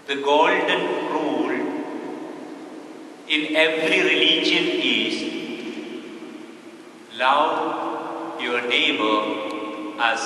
The golden rule in every religion is love your neighbor as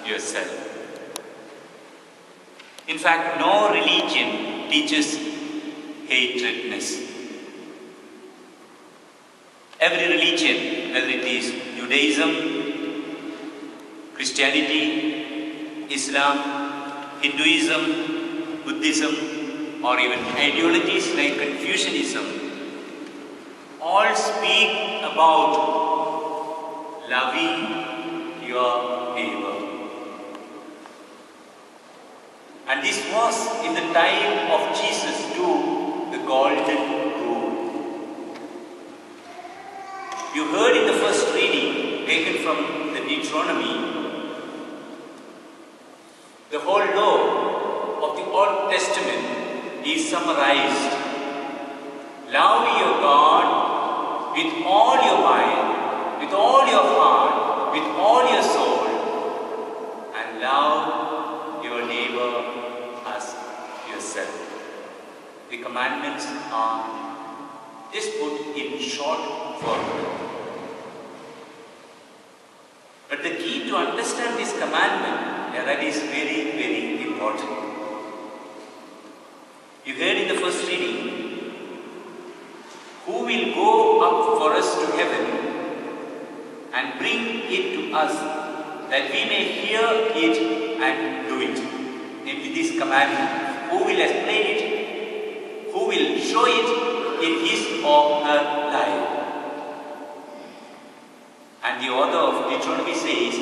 yourself. In fact, no religion teaches hatredness. Every religion, whether it is Judaism, Christianity, Islam, Hinduism, Buddhism, or even ideologies like Confucianism, all speak about loving your neighbor. And this was in the time of Jesus too, the golden rule. You heard in the first reading taken from the Deuteronomy, the whole law of the Old Testament is summarized. Love your God with all your mind, with all your heart, with all your soul, and love your neighbor as yourself. The commandments are just put in short form. But the key to understand this commandment, that is very, very important. You heard in the first reading, who will go up for us to heaven and bring it to us that we may hear it and do it. Namely this commandment. Who will explain it? Who will show it in his or her life? And the author of Deuteronomy says,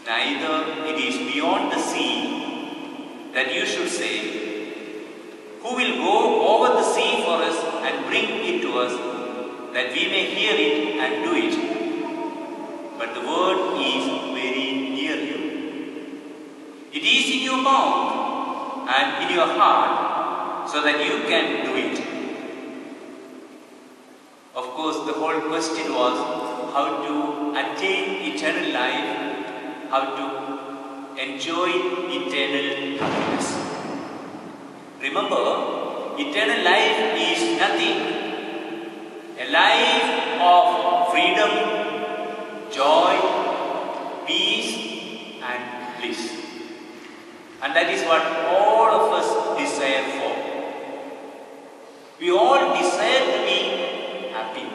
neither it is beyond the sea that you should say, who will go over the sea for us and bring it to us, that we may hear it and do it. But the word is very near you. It is in your mouth and in your heart, so that you can do it. Of course, the whole question was how to attain eternal life, how to enjoy eternal happiness. Remember, eternal life is nothing. A life of freedom, joy, peace and bliss. And that is what all of us desire for. We all desire to be happy.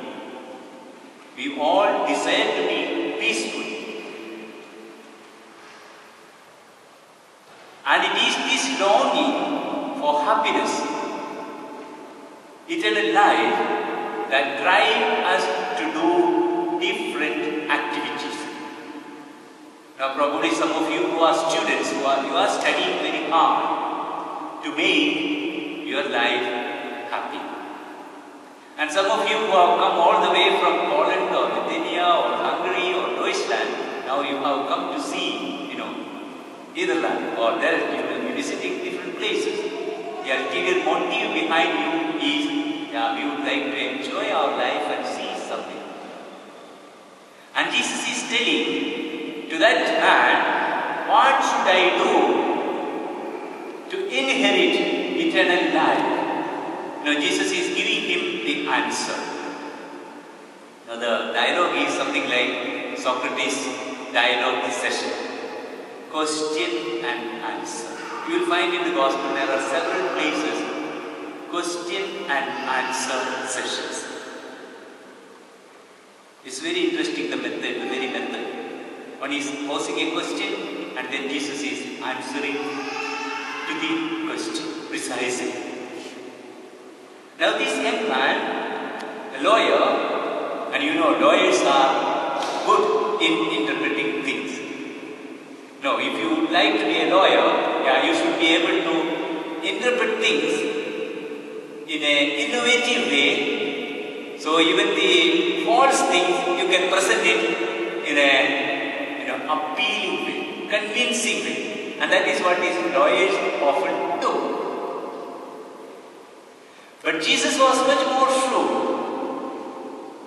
We all desire to be peaceful. And it is this longing for happiness, eternal life, that drive us to do different activities. Now probably some of you who are students, you are studying very hard to make your life happy. And some of you who have come all the way from Poland or Lithuania or Hungary or Deutschland, now you have come to see, Netherlands or Delft, you are visiting different places. The ulterior motive behind you is, we would like to enjoy our life and see something. And Jesus is telling to that man, what should I do to inherit eternal life? Jesus is giving him the answer. Now the dialogue is something like Socrates' dialogue session. Question and answer. You will find in the Gospel there are several places question and answer sessions. It's very interesting, the very method. One is posing a question and then Jesus is answering to the question precisely. Now this young man, a lawyer, and lawyers are good in interpreting things. No, if you would like to be a lawyer, you should be able to interpret things in an innovative way. So even the false things, you can present it in a appealing way, convincing way. And that is what these lawyers often do. But Jesus was much more shrewd.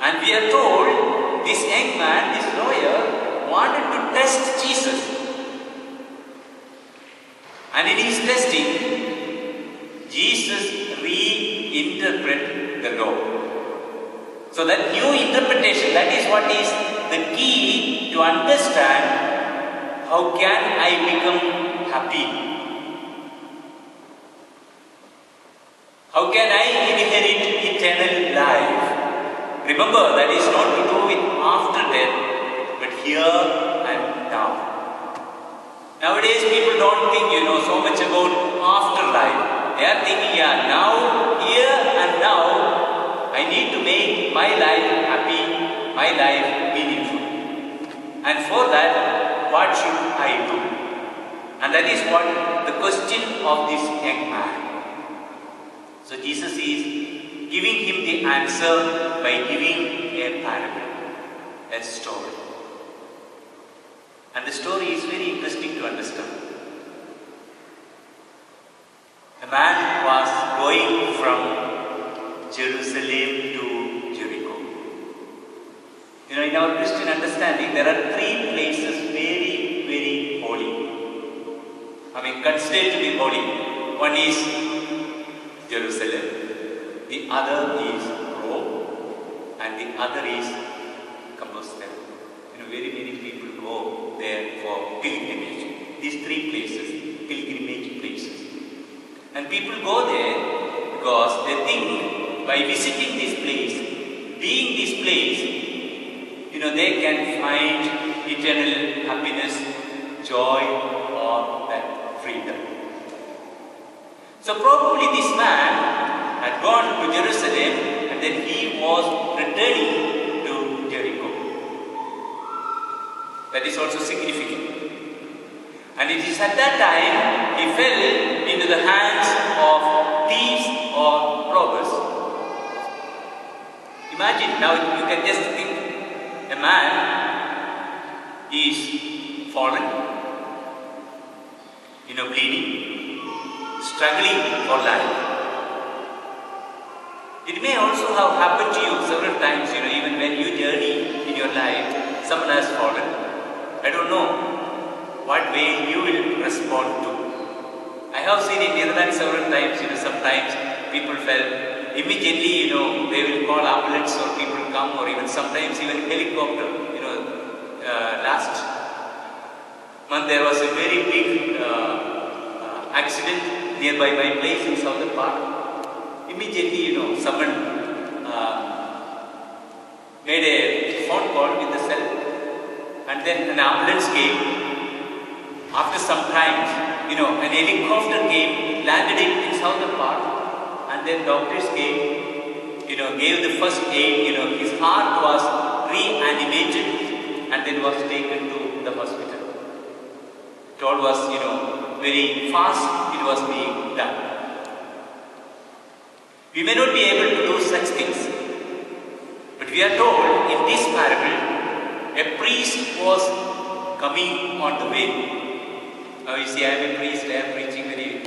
And we are told this young man, this lawyer, wanted to test Jesus. And in his testing, Jesus reinterpreted the law. So that new interpretation, that is what is the key to understand how can I become happy. How can I inherit eternal life? Remember, that is not to do with after death, but here and now. Nowadays, people don't think, so much about afterlife. They are thinking, now, here and now, I need to make my life happy, my life meaningful. And for that, what should I do? And that is what the question of this young man. So Jesus is giving him the answer by giving a parable, a story. And the story is very interesting to understand. A man was going from Jerusalem to Jericho. In our Christian understanding, there are three places very, very holy. Considered to be holy. One is Jerusalem, the other is Rome, and the other is Compostela. Very many people go there for pilgrimage. These three places, pilgrimage places. And people go there because they think by visiting this place, being this place, they can find eternal happiness, joy, or that freedom. So probably this man had gone to Jerusalem and then he was returning to Jericho. That is also significant. And it is at that time he fell into the hands of thieves or robbers. Imagine, now you can just think, a man is fallen, bleeding, struggling for life. It may also have happened to you several times, even when you journey in your life, someone has fallen. I don't know what way you will respond to. I have seen in Netherlands several times, sometimes people fell. Immediately, they will call ambulance or people come, or even sometimes even helicopter. Last month there was a very big accident nearby my place in Southern Park. Immediately, someone made a phone call with the cell, and then an ambulance came. After some time, an helicopter came, landed in Southern Park, and then doctors came, gave the first aid. His heart was reanimated, and then was taken to the hospital. It all was, very fast. It was being done. We may not be able to do such things, but we are told in this parable, a priest was coming on the way. Now you see, I am a priest, I am preaching very